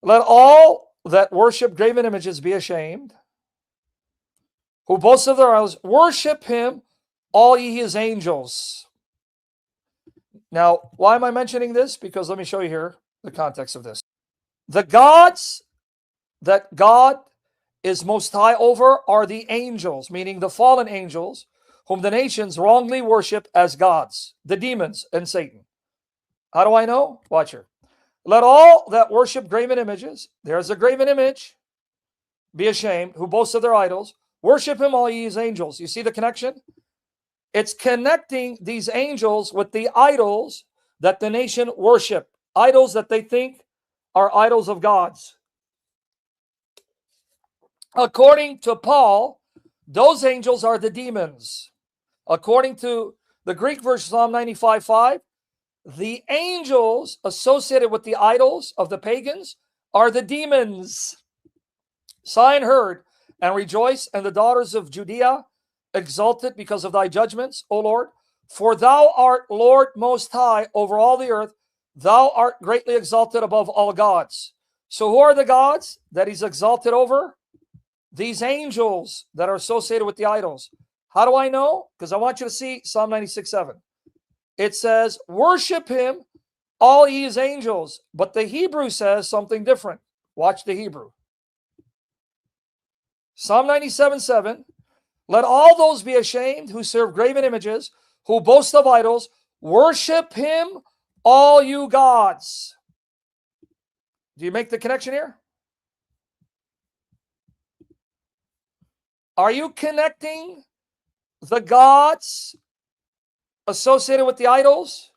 Let all that worship graven images be ashamed, who boast of their idols. Worship him, all ye his angels. Now, why am I mentioning this? Because let me show you here the context of this. The gods that God is most high over are the angels, meaning the fallen angels, whom the nations wrongly worship as gods, the demons and Satan. How do I know? Watch here. Let all that worship graven images, there's a graven image, be ashamed, who boast of their idols. Worship him, all ye his angels. You see the connection? It's connecting these angels with the idols that the nation worship, idols that they think are idols of gods. According to Paul, those angels are the demons. According to the Greek version, Psalm 95:5, the angels associated with the idols of the pagans are the demons. Sigh and heard and rejoice, and the daughters of Judea exalted because of thy judgments, O Lord. For thou art Lord most high over all the earth. Thou art greatly exalted above all gods. So who are the gods that he's exalted over? These angels that are associated with the idols. How do I know? Because I want you to see Psalm 96:7. It says, worship him, all ye his angels. But the Hebrew says something different. Watch the Hebrew. Psalm 97:7. Let all those be ashamed who serve graven images, who boast of idols. Worship him, all you gods. Do you make the connection here? Are you connecting the gods associated with the idols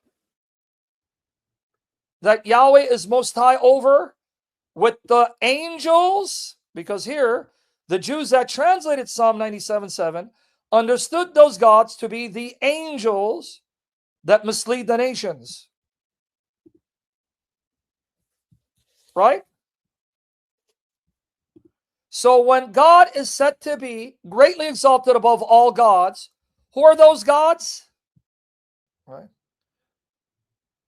that Yahweh is most high over with the angels? Because here, the Jews that translated Psalm 97:7 understood those gods to be the angels that mislead the nations. Right? So when God is said to be greatly exalted above all gods, who are those gods? Right?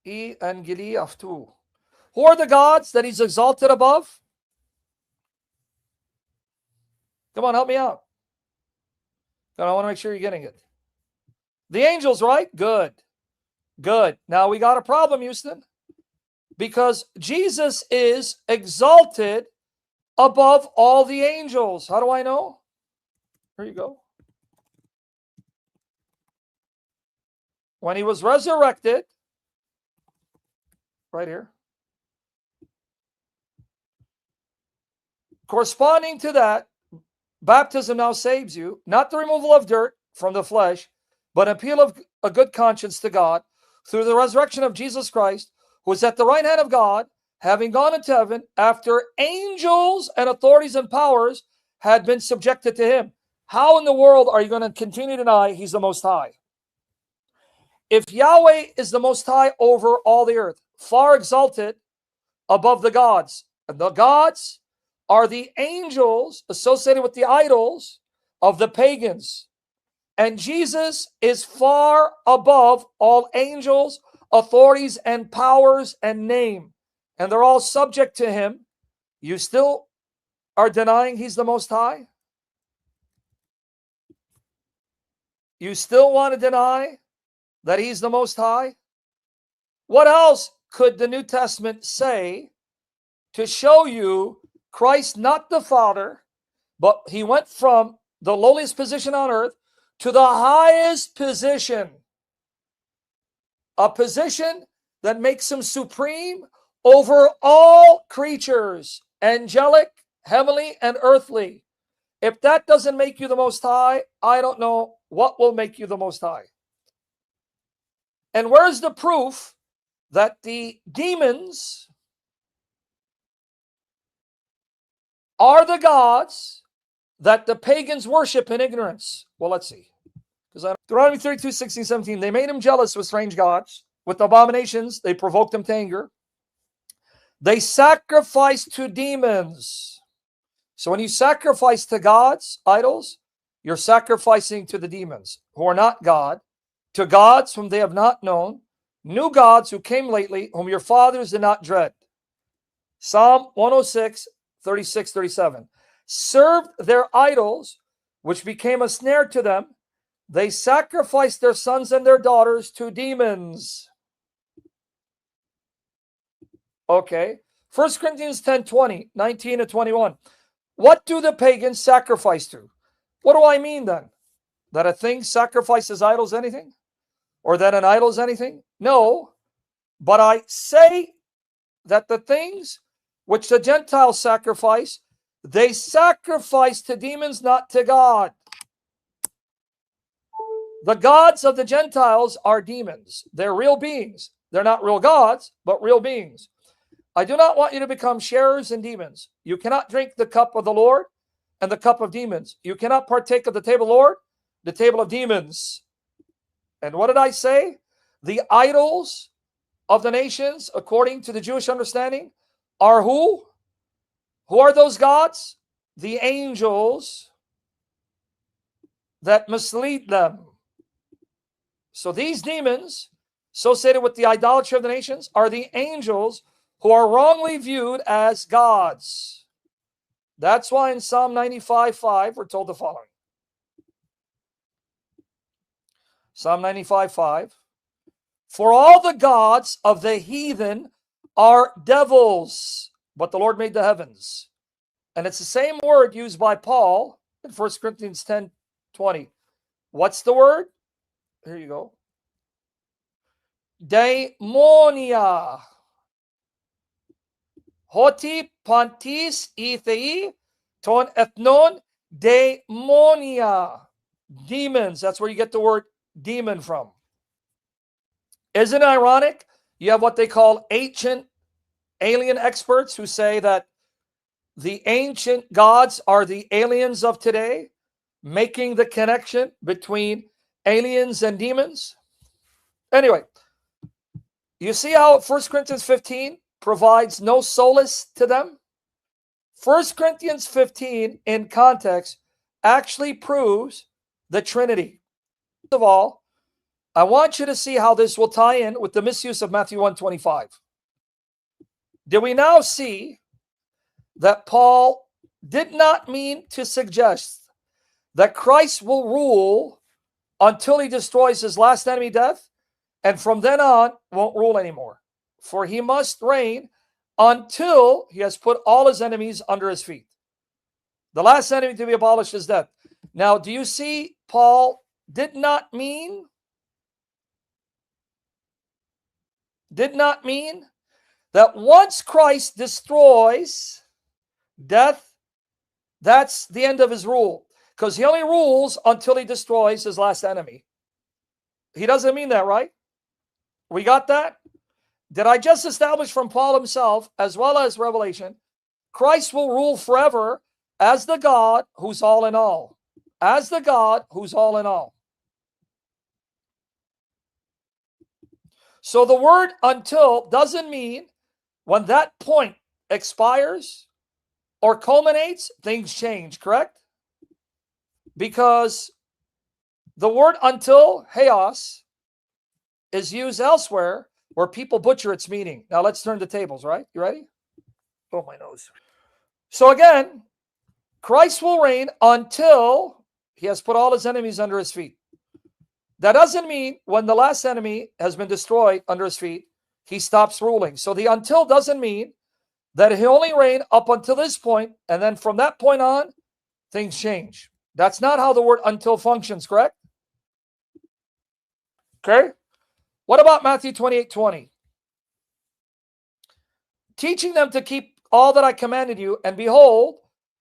Who are the gods that he's exalted above? Come on, help me out. I want to make sure you're getting it. The angels, right? Good. Good. Now we got a problem, Houston. Because Jesus is exalted above all the angels. How do I know? Here you go. When he was resurrected, right here, corresponding to that, baptism now saves you, not the removal of dirt from the flesh, but an appeal of a good conscience to God through the resurrection of Jesus Christ, who is at the right hand of God, having gone into heaven after angels and authorities and powers had been subjected to him. How in the world are you going to continue to deny he's the Most High? If Yahweh is the Most High over all the earth, far exalted above the gods are the angels associated with the idols of the pagans. And Jesus is far above all angels, authorities, and powers and name. And they're all subject to him. You still are denying he's the Most High? You still want to deny that he's the Most High? What else could the New Testament say to show you Christ, not the Father, but he went from the lowliest position on earth to the highest position, a position that makes him supreme over all creatures, angelic, heavenly, and earthly. If that doesn't make you the Most High, I don't know what will make you the Most High. And where's the proof that the demons are the gods that the pagans worship in ignorance? Well, let's see. Because Deuteronomy 32:16-17, they made him jealous with strange gods. With abominations, they provoked him to anger. They sacrificed to demons. So when you sacrifice to gods, idols, you're sacrificing to the demons who are not God, to gods whom they have not known, new gods who came lately, whom your fathers did not dread. Psalm 106, 36, 37. Served their idols, which became a snare to them. They sacrificed their sons and their daughters to demons. Okay. 1 Corinthians 10, 20, 19 to 21. What do the pagans sacrifice to? What do I mean then? That a thing sacrifices idols anything? Or that an idol is anything? No. But I say that the things which the Gentiles sacrifice, they sacrifice to demons, not to God. The gods of the Gentiles are demons. They're real beings. They're not real gods, but real beings. I do not want you to become sharers in demons. You cannot drink the cup of the Lord and the cup of demons. You cannot partake of the table of the Lord, the table of demons. And what did I say? The idols of the nations, according to the Jewish understanding, are who? Who are those gods? The angels that mislead them. So these demons, associated with the idolatry of the nations, are the angels who are wrongly viewed as gods. That's why in Psalm 95:5 we're told the following. Psalm 95:5. For all the gods of the heathen are devils, but the Lord made the heavens. And it's the same word used by Paul in 1 Corinthians 10:20. What's the word? Here you go. Daimonia. Hoti pantis ethei ton ethnon daimonia. Demons. That's where you get the word demon from. Isn't it ironic? You have what they call ancient alien experts who say that the ancient gods are the aliens of today, making the connection between aliens and demons. Anyway, you see how 1 Corinthians 15 provides no solace to them? 1 Corinthians 15 in context actually proves the Trinity. First of all, I want you to see how this will tie in with the misuse of Matthew 1:25. Do we now see that Paul did not mean to suggest that Christ will rule until he destroys his last enemy, death, and from then on won't rule anymore? For he must reign until he has put all his enemies under his feet. The last enemy to be abolished is death. Now, do you see Paul did not mean that once Christ destroys death, that's the end of his rule. Because he only rules until he destroys his last enemy. He doesn't mean that, right? We got that? Did I just establish from Paul himself, as well as Revelation, Christ will rule forever as the God who's all in all. As the God who's all in all. So the word until doesn't mean when that point expires or culminates, things change, correct? Because the word until, heos, is used elsewhere where people butcher its meaning. Now let's turn the tables, right? You ready? Oh, my nose. So again, Christ will reign until he has put all his enemies under his feet. That doesn't mean when the last enemy has been destroyed under his feet, he stops ruling. So the until doesn't mean that he'll only reign up until this point, and then from that point on, things change. That's not how the word until functions, correct? Okay. What about Matthew 28:20? Teaching them to keep all that I commanded you, and behold,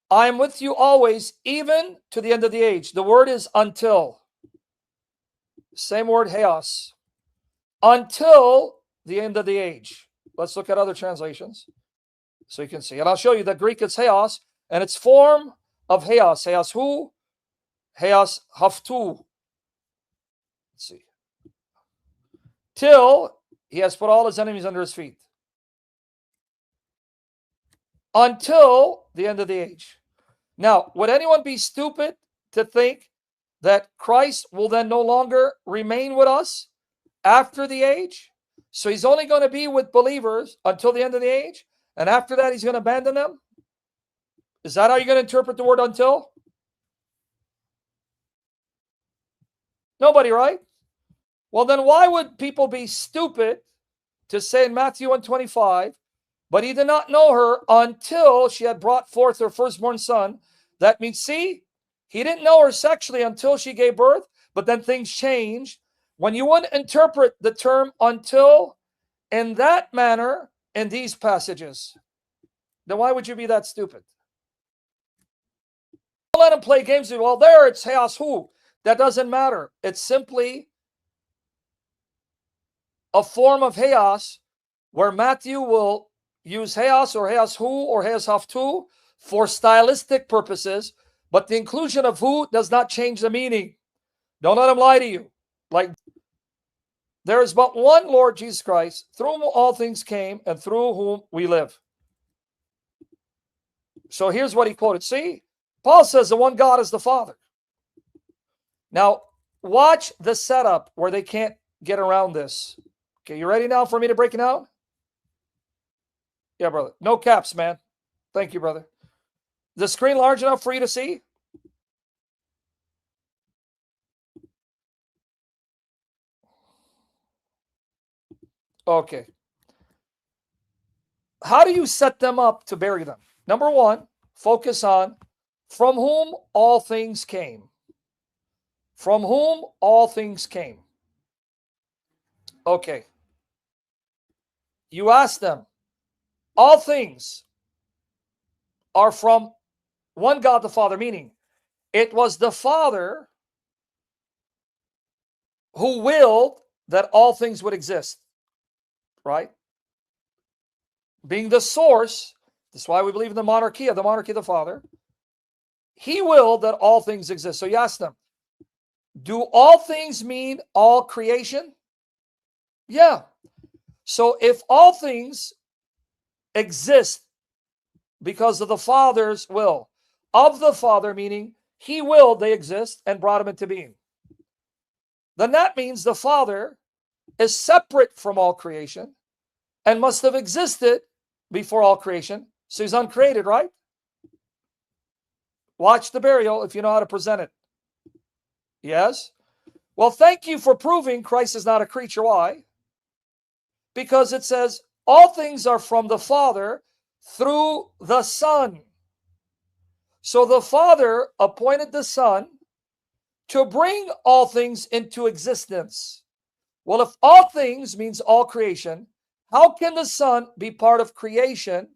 I am with you always, even to the end of the age. The word is until. Same word, heos. Until the end of the age. Let's look at other translations so you can see. And I'll show you the Greek is heos, and it's form of heos. Heos who? Heos haftu. Let's see. Till he has put all his enemies under his feet. Until the end of the age. Now, would anyone be stupid to think that Christ will then no longer remain with us after the age? So he's only going to be with believers until the end of the age, And after that, he's going to abandon them? Is that how you're going to interpret the word until? Nobody, right? Well, then why would people be stupid to say in Matthew 1:25, but he did not know her until she had brought forth her firstborn son? That means, see, he didn't know her sexually until she gave birth, but then things changed. When you wouldn't interpret the term until in that manner in these passages, then why would you be that stupid? Don't let him play games with you. Well, there it's Heos who. That doesn't matter. It's simply a form of Heos where Matthew will use Heos or Heos who or Heos haftu for stylistic purposes, but the inclusion of who does not change the meaning. Don't let him lie to you. Like, there is but one Lord Jesus Christ, through whom all things came and through whom we live. So here's what he quoted. See, Paul says the one God is the Father. Now, watch the setup where they can't get around this. Okay, you ready now for me to break it down? Yeah, brother. No caps, man. Thank you, brother. The screen large enough for you to see? Okay. How do you set them up to bury them? Number one, focus on from whom all things came. From whom all things came. Okay. You ask them, all things are from one God the Father, meaning it was the Father who willed that all things would exist, right? Being the source, that's why we believe in the monarchy of the Father. He willed that all things exist. So you ask them, do all things mean all creation? Yeah. So if all things exist because of the Father's will, of the Father, meaning he willed they exist and brought them into being, then that means the Father is separate from all creation and must have existed before all creation. So he's uncreated, right? Watch the burial if you know how to present it. Yes? Well, thank you for proving Christ is not a creature. Why? Because it says all things are from the Father through the Son. So the Father appointed the Son to bring all things into existence. Well, if all things means all creation, how can the Son be part of creation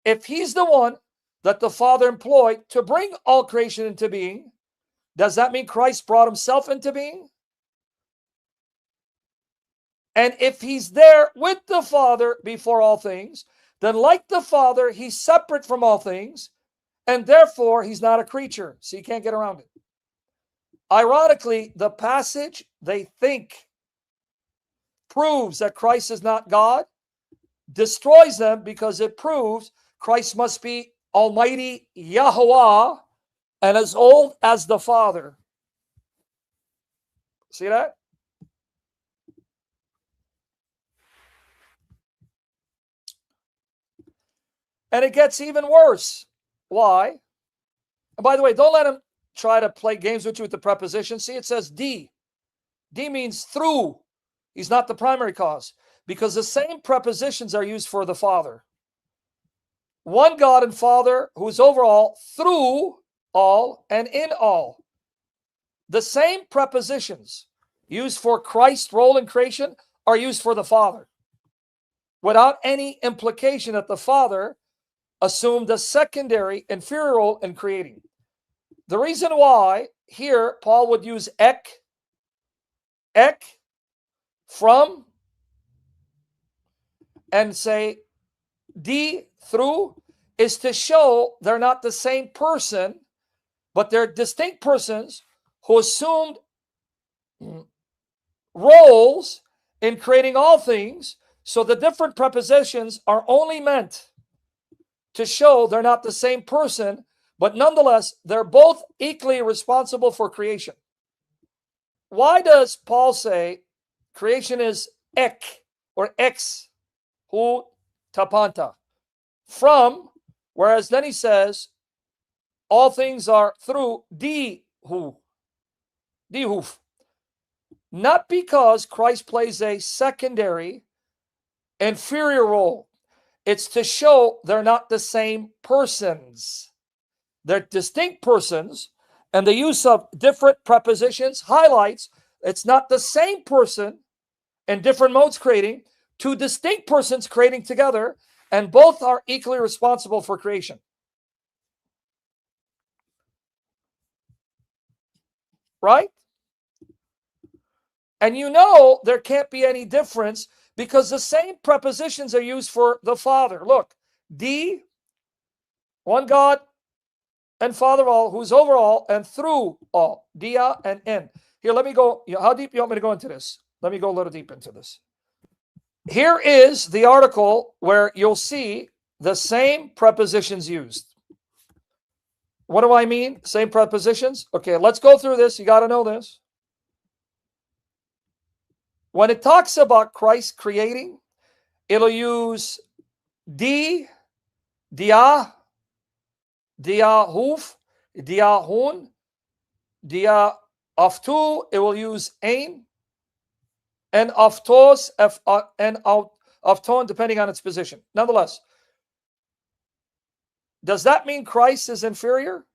if he's the one that the Father employed to bring all creation into being? Does that mean Christ brought himself into being? And if he's there with the Father before all things, then like the Father, he's separate from all things, and therefore he's not a creature. So you can't get around it. Ironically, the passage they think proves that Christ is not God destroys them because it proves Christ must be Almighty Yahweh and as old as the Father. See that? And it gets even worse. Why? And by the way, don't let him try to play games with you with the preposition. See, it says D. D means through. He's not the primary cause because the same prepositions are used for the Father. One God and Father who is over all, through all, and in all. The same prepositions used for Christ's role in creation are used for the Father without any implication that the Father assumed a secondary, inferior role in creating. The reason why here Paul would use ek, from, and say D, through, is to show they're not the same person, but they're distinct persons who assumed roles in creating all things. So the different prepositions are only meant to show they're not the same person, but nonetheless, they're both equally responsible for creation. Why does Paul say creation is ek or ex, who tapanta. From, whereas then he says, all things are through dihuf. Not because Christ plays a secondary, inferior role. It's to show they're not the same persons. They're distinct persons, and the use of different prepositions highlights it's not the same person in different modes creating, two distinct persons creating together, and both are equally responsible for creation. Right? And you know there can't be any difference because the same prepositions are used for the Father. Look, D, one God and Father of all, who's over all and through all. Dia and in. Here, let me go. How deep you want me to go into this? Let me go a little deep into this. Here is the article where you'll see the same prepositions used. What do I mean? Same prepositions? Okay, let's go through this. You got to know this. When it talks about Christ creating, it'll use di, dia, diahuf, diahun, dia aftu. It will use ain, and aftos, and afton, depending on its position. Nonetheless, does that mean Christ is inferior?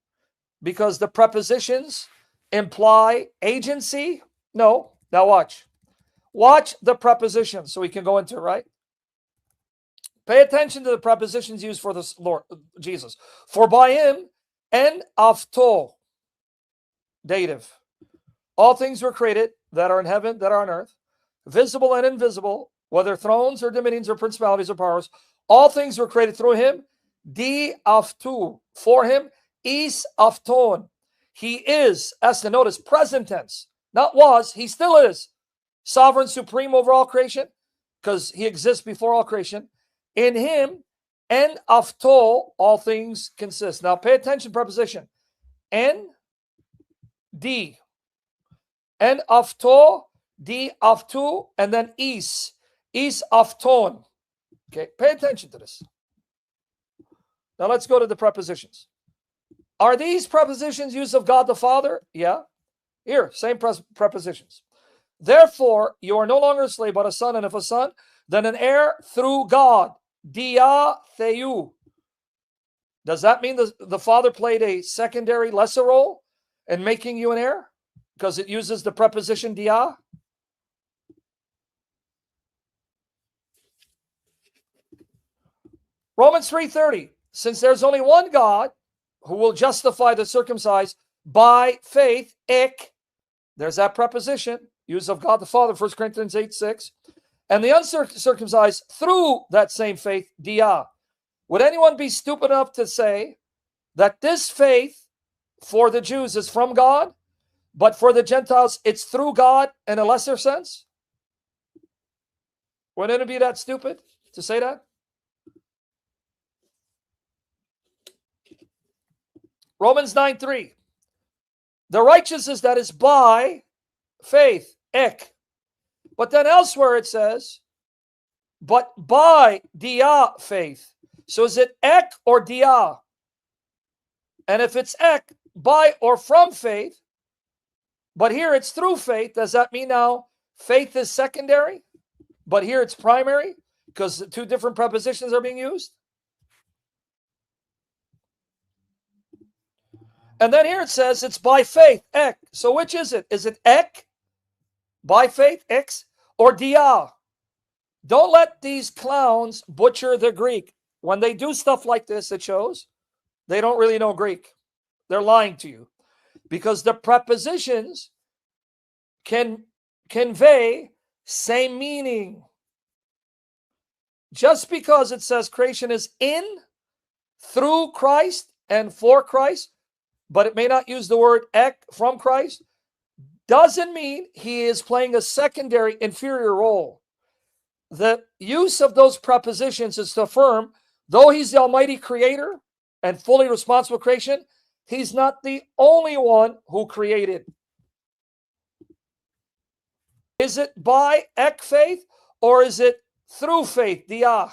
Because the prepositions imply agency? No. Now watch. Watch the prepositions so we can go into it, right? Pay attention to the prepositions used for this Lord Jesus. For by him, en afto, dative. All things were created that are in heaven, that are on earth, visible and invisible, whether thrones or dominions or principalities or powers. All things were created through him. Di aftu, for him, is afton. He is, as to notice, present tense, not was, he still is. Sovereign, supreme over all creation, because he exists before all creation. In him, en afto, all things consist. Now pay attention, preposition. En, di. En afto, di aftu, and then is afton. Okay, pay attention to this. Now let's go to the prepositions. Are these prepositions used of God the Father? Yeah. Here, same prepositions. Therefore, you are no longer a slave, but a son, and if a son, then an heir through God. Dia theou. Does that mean the Father played a secondary, lesser role in making you an heir? Because it uses the preposition dia? Romans 3:30. Since there's only one God who will justify the circumcised by faith, ek. There's that preposition. Use of God the Father, 1 Corinthians 8:6. And the uncircumcised through that same faith, dia. Would anyone be stupid enough to say that this faith for the Jews is from God, but for the Gentiles it's through God in a lesser sense? Would anyone be that stupid to say that? Romans 9:3. The righteousness that is by faith, ek. But then elsewhere it says, but by dia faith. So is it ek or dia? And if it's ek, by or from faith, but here it's through faith, does that mean now faith is secondary, but here it's primary because two different prepositions are being used? And then here it says it's by faith, ek. So which is it? Is it ek, by faith, x, or dia? Don't let these clowns butcher the Greek. When they do stuff like this, it shows they don't really know Greek. They're lying to you. Because the prepositions can convey same meaning. Just because it says creation is in, through Christ, and for Christ, but it may not use the word ek, from Christ, doesn't mean he is playing a secondary, inferior role. The use of those prepositions is to affirm, though he's the almighty creator and fully responsible for creation, he's not the only one who created. Is it by ek faith or is it through faith, dia?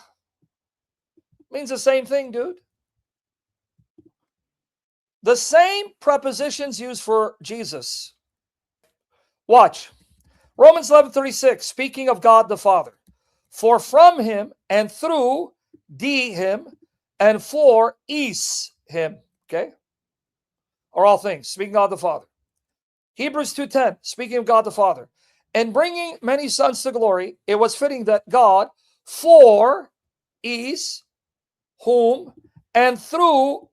Means the same thing, dude. The same prepositions used for Jesus. Watch. Romans 11:36, speaking of God the Father. For from him and through him and for him. Okay? Are all things. Speaking of God the Father. Hebrews 2:10, speaking of God the Father. And bringing many sons to glory, it was fitting that God, for whom, and through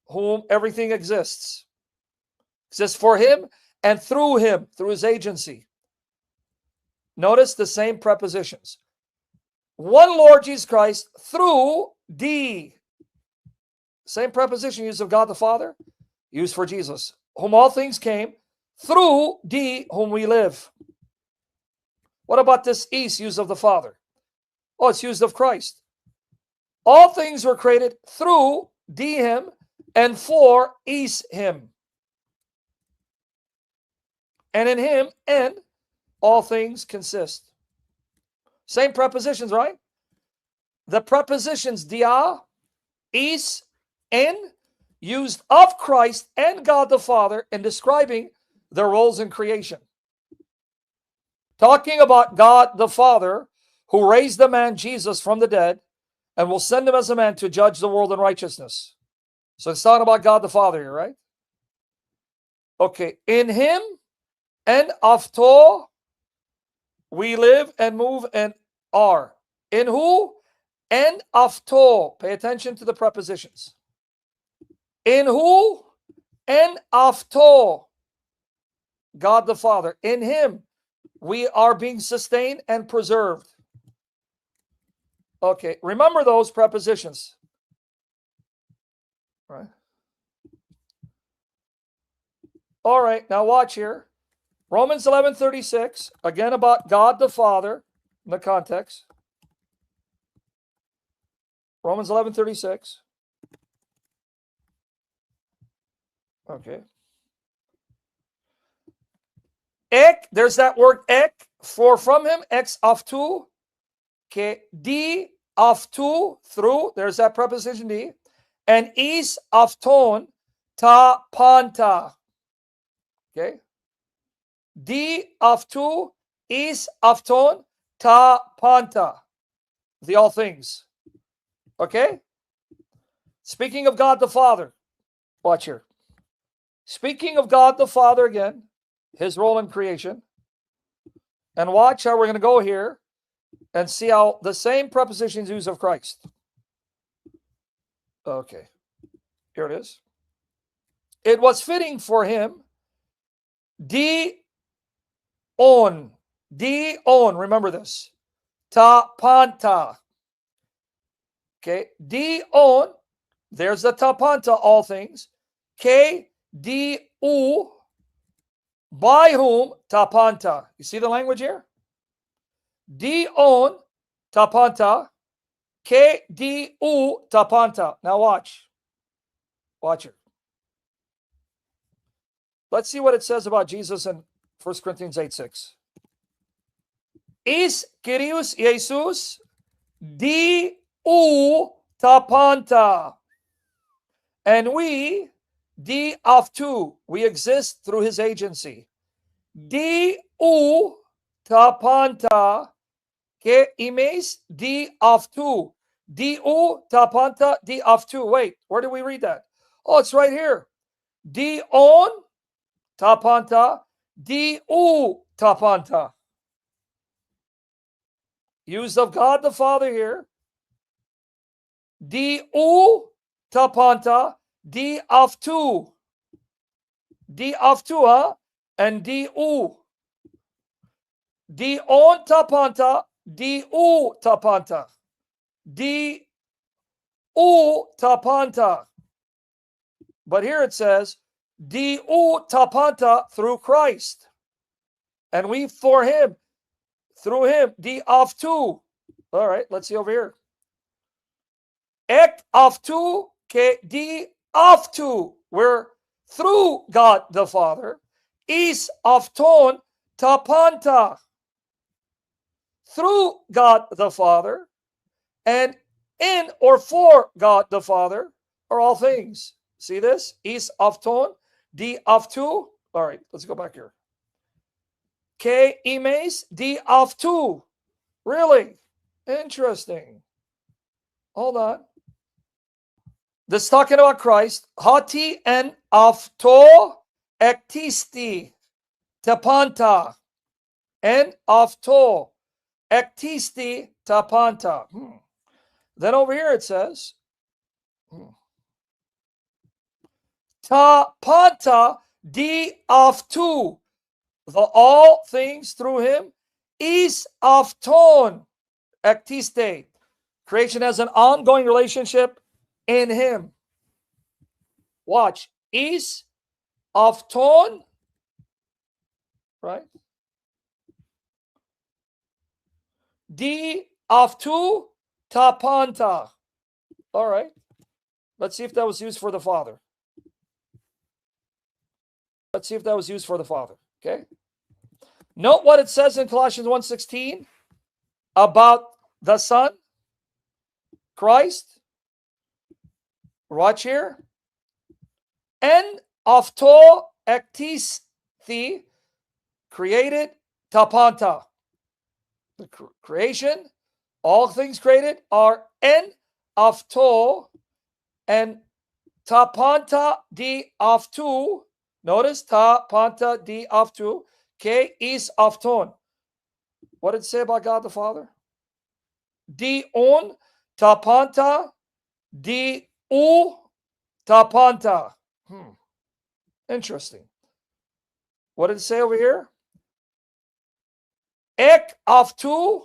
whom everything exists. Exists for him and through him, through his agency. Notice the same prepositions. One Lord Jesus Christ through same preposition used of God the Father, used for Jesus. Whom all things came, through whom we live. What about this used of the Father? Oh, it's used of Christ. All things were created through him and for him. And in him and all things consist. Same prepositions, right? The prepositions dia, is, and used of Christ and God the Father in describing their roles in creation. Talking about God the Father, who raised the man Jesus from the dead and will send him as a man to judge the world in righteousness. So it's talking about God the Father here, right? Okay, in him and after we live and move and are. In who? And after. Pay attention to the prepositions. In who? And after God the Father. In him we are being sustained and preserved. Okay, remember those prepositions. Right. All right, now watch here. Romans 11:36, again about God the Father in the context. Romans 11:36. Okay. Ek, there's that word ek, for from him, ex aftu. Okay, di aftu, through, there's that preposition di. And is afton, ta panta. Okay. Di aftu, is afton, ta panta. The all things. Okay? Speaking of God the Father. Watch here. Speaking of God the Father again, his role in creation. And watch how we're going to go here and see how the same prepositions used of Christ. Okay. Here it is. It was fitting for him, on, remember this, ta panta. Okay, on, there's the ta panta, all things. K, u, by whom, ta panta. You see the language here? On, ta panta. K, u, ta panta. Now watch. Watch it. Let's see what it says about Jesus in 1 Corinthians 8:6. Is Kyrios Jesus ta panta. And we, aftu, we exist through his agency. Ta panta, que imes aftu. Ta panta, aftu. Wait, where do we read that? Oh, it's right here. On ta panta, ta panta. Used of God the Father here. Ta panta, aftu. Aftu, huh? And on ta panta, ta panta. Ta panta. But here it says, ta panta, through Christ. And we for him, through him, aftu. All right, let's see over here. Ek aftu, ke aftu. We're through God the Father. Is afton ta panta. Through God the Father. And in or for God the Father are all things. See this? Is avton, di avtu. All right, let's go back here. K imes, di avtu. Really? Interesting. Hold on. This is talking about Christ. Hati en avto ektisti tapanta. En avto ektisti tapanta. Then over here it says, tapanta di avtu. The all things through him is avton ektiste. Creation has an ongoing relationship in him. Watch. Is avton, right? Di avtu tapanta. All right. Let's see if that was used for the Father. Let's see if that was used for the Father. Okay. Note what it says in Colossians 1:16 about the Son, Christ. Watch here. En avto ektisti, created tapanta. The creation, all things created are en avto and tapanta di avtu. Notice tapanta di avtu. K is avton. What did it say about God the Father? Di on tapanta di u tapanta. Interesting. What did it say over here? Ek avtu,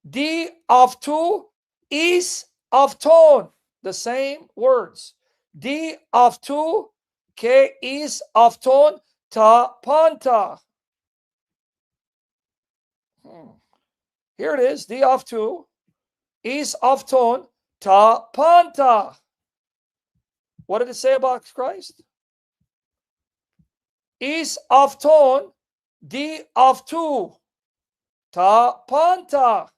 di avtu, is avton. The same words. Di avtu, ke is avton, tapanta. Here it is. Di avtu, is avton, tapanta. What did it say about Christ? Is avton, di avtu, tapanta.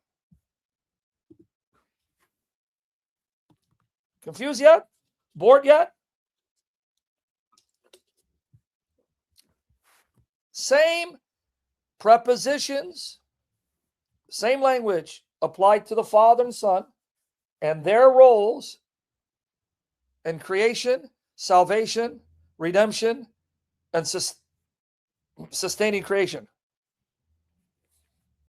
Confused yet? Bored yet? Same prepositions, same language applied to the Father and Son and their roles in creation, salvation, redemption, and sustaining creation.